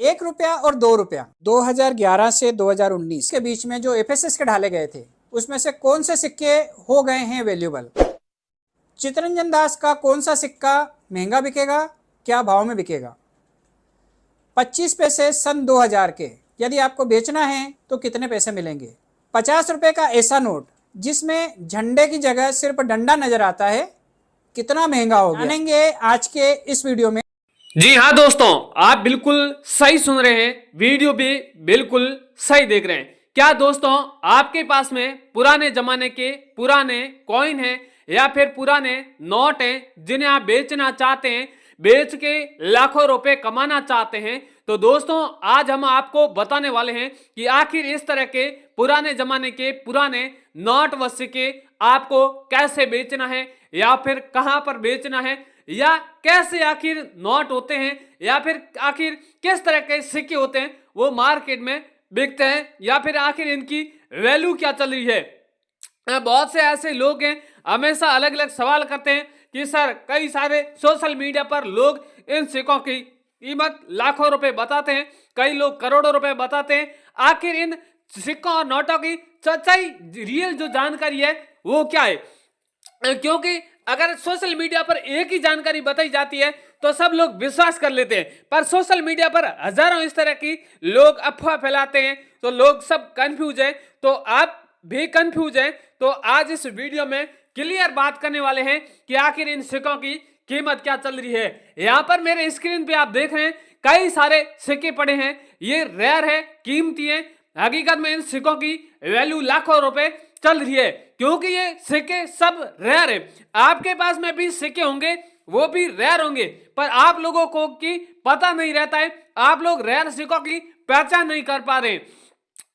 1 रुपया और 2 रुपया 2011 से 2019 के बीच में जो एफएसएस के ढाले गए थे उसमें से कौन से सिक्के हो गए हैं वैल्यूएबल? चित्तरंजन दास का कौन सा सिक्का महंगा बिकेगा, क्या भाव में बिकेगा? 25 पैसे सन 2000 के यदि आपको बेचना है तो कितने पैसे मिलेंगे? 50 रुपए का ऐसा नोट जिसमें झंडे की जगह सिर्फ डंडा नजर आता है, कितना महंगा होगा? जानेंगे आज के इस वीडियो में। जी हाँ दोस्तों, आप बिल्कुल सही सुन रहे हैं, वीडियो भी बिल्कुल सही देख रहे हैं। क्या दोस्तों आपके पास में पुराने जमाने के पुराने कॉइन हैं या फिर पुराने नोट हैं जिन्हें आप बेचना चाहते हैं, बेच के लाखों रुपए कमाना चाहते हैं? तो दोस्तों आज हम आपको बताने वाले हैं कि आखिर इस तरह के पुराने जमाने के पुराने नोट व सिक्के आपको कैसे बेचना है या फिर कहां पर बेचना है, या कैसे आखिर नोट होते हैं या फिर आखिर किस तरह के सिक्के होते हैं वो मार्केट में बिकते हैं, या फिर आखिर इनकी वैल्यू क्या चल रही है। बहुत से ऐसे लोग हैं हमेशा अलग अलग सवाल करते हैं कि सर कई सारे सोशल मीडिया पर लोग इन सिक्कों की कीमत लाखों रुपए बताते हैं, कई लोग करोड़ों रुपए बताते हैं। आखिर इन सिक्कों और नोटों की सच्चाई रियल जो जानकारी है वो क्या है? क्योंकि अगर सोशल मीडिया पर एक ही जानकारी बताई जाती है तो सब लोग विश्वास कर लेते हैं, पर सोशल मीडिया पर हजारों इस तरह की लोग अफवाह फैलाते हैं तो लोग सब कंफ्यूज हैं, तो आप भी कंफ्यूज हैं। तो आज इस वीडियो में क्लियर बात करने वाले हैं कि आखिर इन सिक्कों की कीमत क्या चल रही है। यहाँ पर मेरे स्क्रीन पे आप देख रहे हैं कई सारे सिक्के पड़े हैं, ये रेयर है, कीमती है। हकीकत में इन सिक्कों की वैल्यू लाखों रुपए चल रही है क्योंकि ये सिक्के सब रेयर है। आपके पास में भी सिक्के होंगे, वो भी रेयर होंगे, पर आप लोगों को की पता नहीं रहता है, आप लोग रेयर सिक्कों की पहचान नहीं कर पा रहे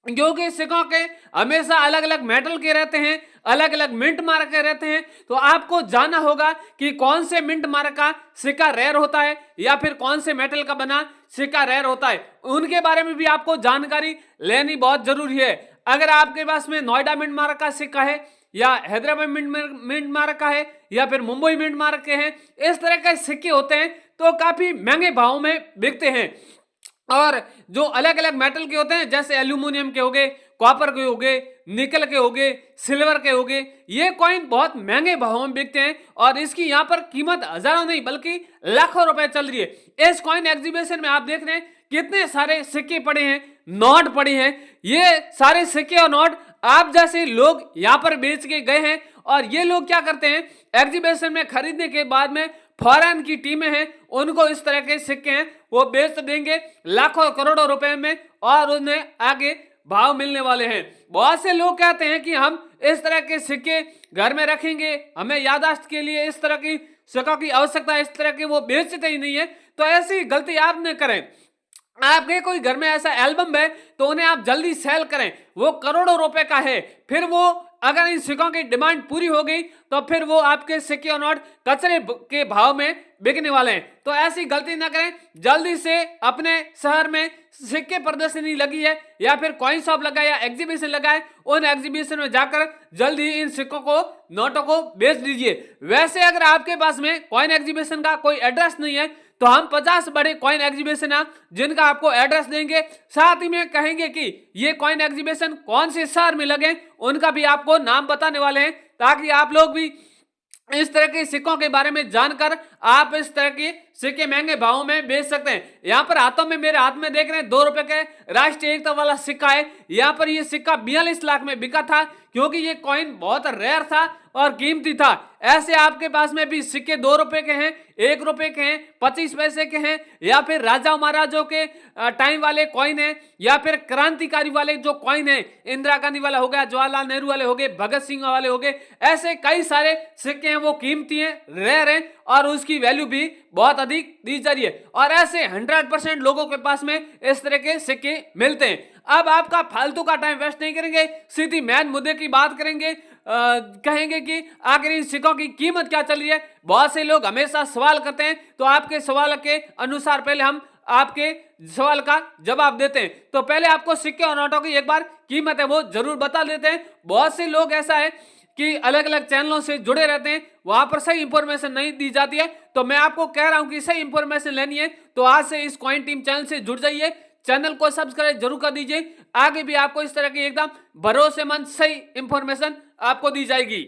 क्योंकि सिक्कों के हमेशा अलग अलग मेटल के रहते हैं, अलग अलग मिंट मार्क के रहते हैं। तो आपको जानना होगा कि कौन से मिंट मार्क का सिक्का रेयर होता है या फिर कौन से मेटल का बना सिक्का रेयर होता है, उनके बारे में भी आपको जानकारी लेनी बहुत जरूरी है। अगर आपके पास में नोएडा मिंट मार्क का सिक्का है या हैदराबाद मिंट मार्क का है या फिर मुंबई मिंट मार्क के हैं, इस तरह के सिक्के होते हैं तो काफी महंगे भाव में बिकते हैं। और जो अलग अलग मेटल के होते हैं जैसे एल्यूमिनियम के हो गए, कॉपर के हो गए, निकल के हो गए, सिल्वर के हो गए, ये कॉइन बहुत महंगे भाव में बिकते हैं और इसकी यहाँ पर कीमत हजारों नहीं बल्कि लाखों रुपए चल रही है। इस कॉइन एग्जीबिशन में आप देख रहे हैं कितने सारे सिक्के पड़े हैं, नोट पड़े हैं। ये सारे सिक्के और नोट आप जैसे लोग यहाँ पर बेच के गए हैं और ये लोग क्या करते हैं, एग्जीबिशन में खरीदने के बाद में फॉरेन की टीमें हैं उनको इस तरह के सिक्के हैं वो बेच देंगे लाखों करोड़ों रुपए में और उन्हें आगे भाव मिलने वाले हैं। बहुत से लोग कहते हैं कि हम इस तरह के सिक्के घर में रखेंगे, हमें याददाश्त के लिए इस तरह की सिक्कों की आवश्यकता है, इस तरह के वो बेचते ही नहीं है। तो ऐसी गलती आप न करें। आपके कोई घर में ऐसा एल्बम है तो उन्हें आप जल्दी सेल करें, वो करोड़ों रुपए का है, फिर वो अगर इन सिक्कों की डिमांड पूरी हो गई तो फिर वो आपके सिक्के और नोट कचरे के भाव में बिकने वाले हैं। तो ऐसी गलती ना करें, जल्दी से अपने शहर में सिक्के प्रदर्शनी लगी है या फिर कॉइन शॉप लगा या एग्जीबिशन लगा है, उन एग्जीबिशन में जाकर जल्दी इन सिक्कों को नोटों को बेच दीजिए। वैसे अगर आपके पास में कॉइन एग्जीबिशन का कोई एड्रेस नहीं है तो हम 50 बड़े कॉइन एग्जीबिशन है जिनका आपको एड्रेस देंगे, साथ ही में कहेंगे कि ये कॉइन एग्जीबिशन कौन से शहर में लगे, उनका भी आपको नाम बताने वाले हैं ताकि आप लोग भी इस तरह के सिक्कों के बारे में जानकर आप इस तरह के सिक्के महंगे भावों में बेच सकते हैं। यहाँ पर हाथों में मेरे हाथ में देख रहे हैं 2 रुपए के राष्ट्रीय एकता वाला सिक्का है। यहाँ पर ये सिक्का 42 लाख में बिका था क्योंकि ये कॉइन बहुत रेयर था और कीमती था। ऐसे आपके पास में भी सिक्के 2 रुपए के हैं, 1 रुपए के हैं, 25 पैसे के हैं, या फिर राजा महाराजों के टाइम वाले कॉइन है, या फिर क्रांतिकारी वाले जो कॉइन है, इंदिरा गांधी वाला हो गया, जवाहरलाल नेहरू वाले हो गए, भगत सिंह वाले हो गए, ऐसे कई सारे सिक्के हैं वो कीमती हैं, रेयर हैं और उसकी वैल्यू भी बहुत अधिक दी जा रही है। और ऐसे 100% लोगों के पास में इस तरह के सिक्के मिलते हैं। अब आपका फालतू का टाइम वेस्ट नहीं करेंगे, सीधी मेन मुद्दे की बात करेंगे। कहेंगे कि आखिर इन सिक्कों की कीमत क्या चल रही है। बहुत से लोग हमेशा सवाल करते हैं तो आपके सवाल के अनुसार पहले हम आपके सवाल का जवाब देते हैं। तो पहले आपको सिक्के और नोटों की एक बार कीमत है वो जरूर बता देते हैं। बहुत से लोग ऐसा है कि अलग अलग चैनलों से जुड़े रहते हैं, वहां पर सही इंफॉर्मेशन नहीं दी जाती है, तो मैं आपको कह रहा हूं कि सही इंफॉर्मेशन लेनी है तो आज से इस कॉइन टीम चैनल से जुड़ जाइए, चैनल को सब्सक्राइब जरूर कर दीजिए। आगे भी आपको इस तरह की एकदम भरोसेमंद सही इंफॉर्मेशन आपको दी जाएगी।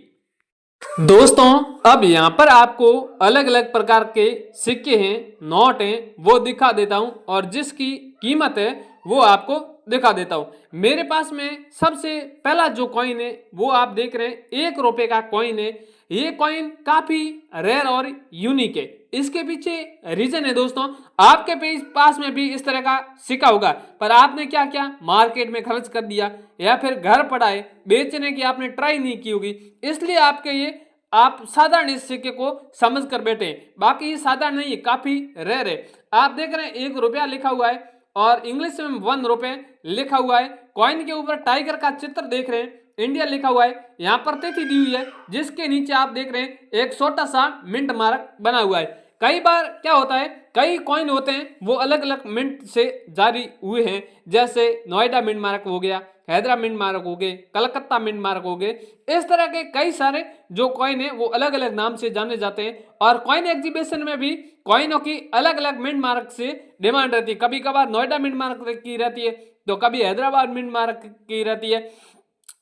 दोस्तों अब यहाँ पर आपको अलग अलग प्रकार के सिक्के हैं, नोट हैं, वो दिखा देता हूं और जिसकी कीमत है वो आपको दिखा देता हूं। मेरे पास में सबसे पहला जो कॉइन है वो आप देख रहे हैं 1 रुपए का कॉइन है। ये कॉइन काफी रेयर और यूनिक है। इसके पीछे रीजन है दोस्तों, आपके पास में भी इस तरह का सिक्का होगा पर आपने क्या किया, मार्केट में खर्च कर दिया या फिर घर पड़ा है, बेचने की आपने ट्राई नहीं की होगी, इसलिए आपके ये आप साधारण इस सिक्के को समझ कर बैठे। बाकी ये साधारण नहीं है, काफी रेयर है। आप देख रहे हैं 1 रुपया लिखा हुआ है और इंग्लिश में 1 रुपए लिखा हुआ है। कॉइन के ऊपर टाइगर का चित्र देख रहे हैं, इंडिया लिखा हुआ है, यहाँ पर तिथि दी हुई है, जिसके नीचे आप देख रहे हैं एक छोटा सा मिंट मार्क बना हुआ है। कई बार क्या होता है, कई कॉइन होते हैं वो अलग अलग मिंट से जारी हुए हैं, जैसे नोएडा मिंट मार्क हो गया, हैदराबाद मिंट मार्क हो गए, कलकत्ता मिंट मार्क हो गए। इस तरह के कई सारे जो कॉइन है वो अलग अलग नाम से जाने जाते हैं और कॉइन एग्जीबिशन में भी कॉइनों की अलग अलग मिंट मार्क से डिमांड रहती है। कभी कभार नोएडा मिंट मार्क की रहती है तो कभी हैदराबाद मिंट मार्क की रहती है।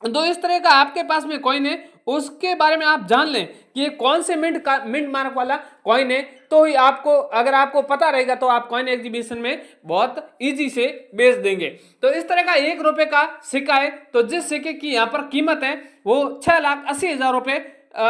तो इस तरह का आपके पास में कॉइन है, उसके बारे में आप जान लें कि ये कौन से मिंट मार्क वाला कॉइन है, तो ही आपको, अगर आपको पता रहेगा तो आप कॉइन एग्जीबिशन में बहुत इजी से बेच देंगे। तो इस तरह का 1 रुपए का सिक्का है, तो जिस सिक्के की यहाँ पर कीमत है वो 6,80,000 रुपए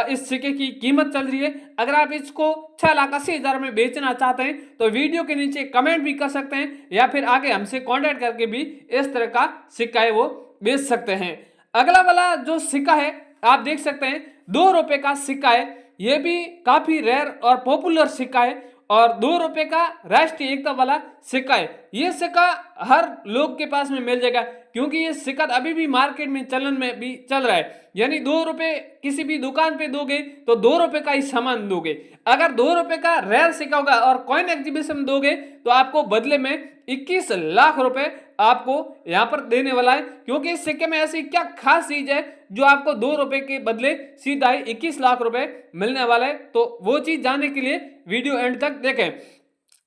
इस सिक्के की कीमत चल रही है। अगर आप इसको 6,80,000 में बेचना चाहते हैं तो वीडियो के नीचे कमेंट भी कर सकते हैं या फिर आगे हमसे कॉन्टेक्ट करके भी इस तरह का सिक्का है वो बेच सकते हैं। अगला वाला जो सिक्का है आप देख सकते हैं 2 रुपए का सिक्का है। यह भी काफी रेयर और पॉपुलर सिक्का है और 2 रुपए का राष्ट्रीय एकता वाला सिक्का है। ये सिक्का हर लोग के पास में मिल जाएगा क्योंकि ये सिक्का अभी भी मार्केट में चलन में भी चल रहा है। यानी 2 रुपए किसी भी दुकान पे दोगे तो 2 रुपए का ही सामान दोगे। अगर 2 रुपए का रेयर सिक्का होगा और कॉइन एग्जीबिशन में दोगे तो आपको बदले में 21 लाख रुपए आपको यहाँ पर देने वाला है, क्योंकि इस सिक्के में ऐसी क्या खास चीज है जो आपको 2 रुपए के बदले सीधा ही 21 लाख रुपए मिलने वाला है। तो वो चीज जानने के लिए वीडियो एंड तक देखें।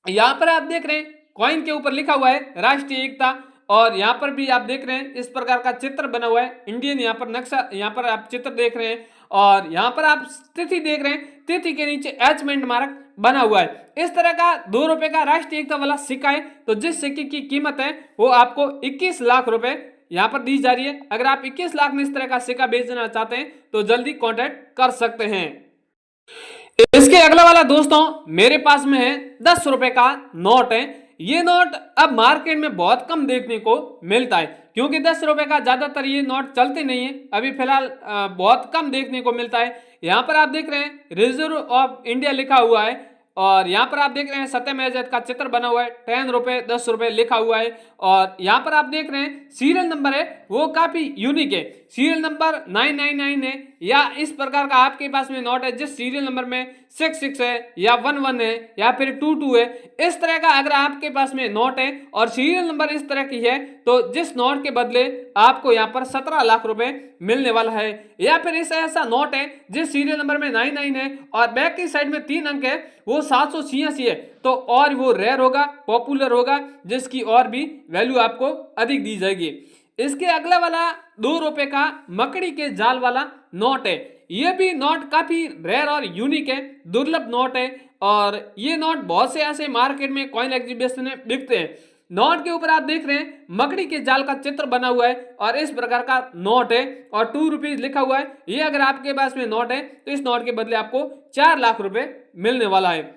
यहाँ पर आप देख रहे हैं कॉइन के ऊपर लिखा हुआ है राष्ट्रीय एकता और यहाँ पर भी आप देख रहे हैं इस प्रकार का चित्र बना हुआ है, इंडियन यहाँ पर नक्शा, यहाँ पर आप चित्र देख रहे हैं और यहाँ पर आप तिथि देख रहे हैं, तिथि के नीचे एच मिंट मार्क बना हुआ है। इस तरह का 2 रुपए का राष्ट्रीय एकता वाला सिक्का है, तो जिस सिक्के की कीमत है वो आपको 21 लाख रुपए यहाँ पर दी जा रही है। अगर आप 21 लाख में इस तरह का सिक्का बेचना चाहते हैं तो जल्दी कॉन्टेक्ट कर सकते हैं। इसके अगला वाला दोस्तों मेरे पास में है 10 रुपए का नोट है। ये नोट अब मार्केट में बहुत कम देखने को मिलता है क्योंकि 10 रुपए का ज्यादातर ये नोट चलते नहीं है, अभी फिलहाल बहुत कम देखने को मिलता है। यहाँ पर आप देख रहे हैं रिजर्व ऑफ इंडिया लिखा हुआ है और यहाँ पर आप देख रहे हैं सत्यम आजाद का चित्र बना हुआ है, 10 रुपए 10 रुपए लिखा हुआ है और यहाँ पर आप देख रहे हैं सीरियल नंबर है वो काफी यूनिक है, सीरियल नंबर 999 है या इस प्रकार का आपके पास में नोट है जिस सीरियल नंबर में 66 है या 11 है या फिर 22 है। इस तरह का अगर आपके पास में नोट है और सीरियल नंबर इस तरह की है तो जिस नोट के बदले आपको यहाँ पर 17 लाख रुपए मिलने वाला है। या फिर इस ऐसा नोट है जिस सीरियल नंबर में 99 है और बैक की साइड में 3 अंक है वो 786 है, तो और वो रेयर होगा, पॉपुलर होगा, जिसकी और भी वैल्यू आपको अधिक दी जाएगी। इसके अगला वाला 2 रुपए का मकड़ी के जाल वाला नोट है। ये भी नोट काफी रेयर और यूनिक है, दुर्लभ नोट है और ये नोट बहुत से ऐसे मार्केट में कॉइन एग्जीबिशन में बिकते हैं। नोट के ऊपर आप देख रहे हैं मकड़ी के जाल का चित्र बना हुआ है और इस प्रकार का नोट है और 2 रुपीज लिखा हुआ है। ये अगर आपके पास में नोट है तो इस नोट के बदले आपको 4 लाख रुपए मिलने वाला है।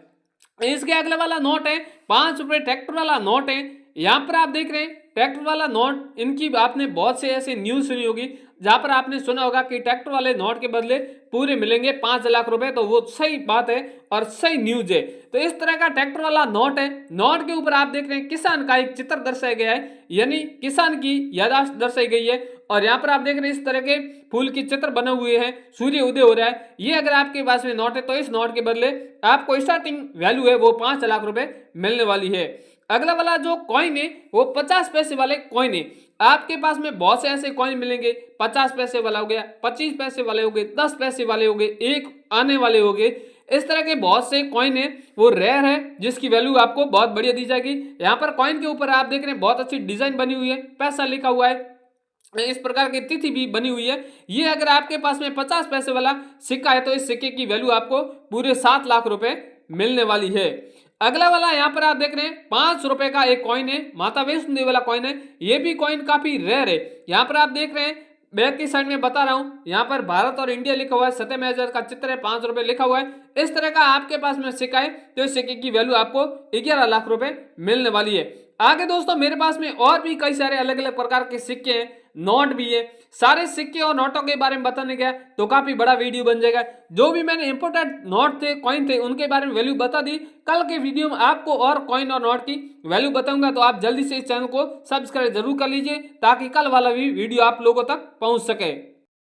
इसके अगला वाला नोट है 5 रुपए ट्रैक्टर वाला नोट है। यहाँ पर आप देख रहे हैं ट्रैक्टर वाला नोट, इनकी आपने बहुत से ऐसे न्यूज सुनी होगी जहां पर आपने सुना होगा कि ट्रैक्टर वाले नोट के बदले पूरे मिलेंगे 5 लाख रुपए, तो वो सही बात है और सही न्यूज है। तो इस तरह का ट्रैक्टर वाला नोट है। नोट के ऊपर आप देख रहे हैं किसान का एक चित्र दर्शाया गया है, यानी किसान की याददाश्त दर्शाई गई है और यहाँ पर आप देख रहे हैं इस तरह के फूल की चित्र बने हुए हैं, सूर्य उदय हो रहा है। ये अगर आपके पास में नोट है तो इस नोट के बदले आपको स्टार्टिंग वैल्यू है वो 5 लाख रुपए मिलने वाली है। अगला वाला जो कॉइन है वो 50 पैसे वाले कॉइन है। आपके पास में बहुत से ऐसे कॉइन मिलेंगे, 50 पैसे वाला हो गया, 25 पैसे वाले हो गए, 10 पैसे वाले हो गए, 1 आने वाले हो गए। इस तरह के बहुत से कॉइन है वो रेयर है जिसकी वैल्यू आपको बहुत बढ़िया दी जाएगी। यहाँ पर कॉइन के ऊपर आप देख रहे हैं बहुत अच्छी डिजाइन बनी हुई है, पैसा लिखा हुआ है, इस प्रकार की तिथि भी बनी हुई है। ये अगर आपके पास में 50 पैसे वाला सिक्का है तो इस सिक्के की वैल्यू आपको पूरे 7 लाख रुपए मिलने वाली है। अगला वाला यहाँ पर आप देख रहे हैं 5 रुपए का एक कॉइन है, माता वैष्णो देवी वाला कॉइन है। ये भी कॉइन काफी रेयर है। यहाँ पर आप देख रहे हैं बैक की साइड में बता रहा हूं, यहाँ पर भारत और इंडिया लिखा हुआ है, सत्यमेव का चित्र है, 5 रुपए लिखा हुआ है। इस तरह का आपके पास में सिक्का है तो इस सिक्के की वैल्यू आपको 11 लाख रुपए मिलने वाली है। आगे दोस्तों मेरे पास में और भी कई सारे अलग अलग प्रकार के सिक्के हैं, नोट भी है। सारे सिक्के और नोटों के बारे में बताने गया तो काफी बड़ा वीडियो बन जाएगा। जो भी मैंने इंपोर्टेंट नोट थे, कॉइन थे, उनके बारे में वैल्यू बता दी। कल के वीडियो में आपको और कॉइन और नोट की वैल्यू बताऊंगा, तो आप जल्दी से इस चैनल को सब्सक्राइब जरूर कर लीजिए ताकि कल वाला भी वीडियो आप लोगों तक पहुंच सके।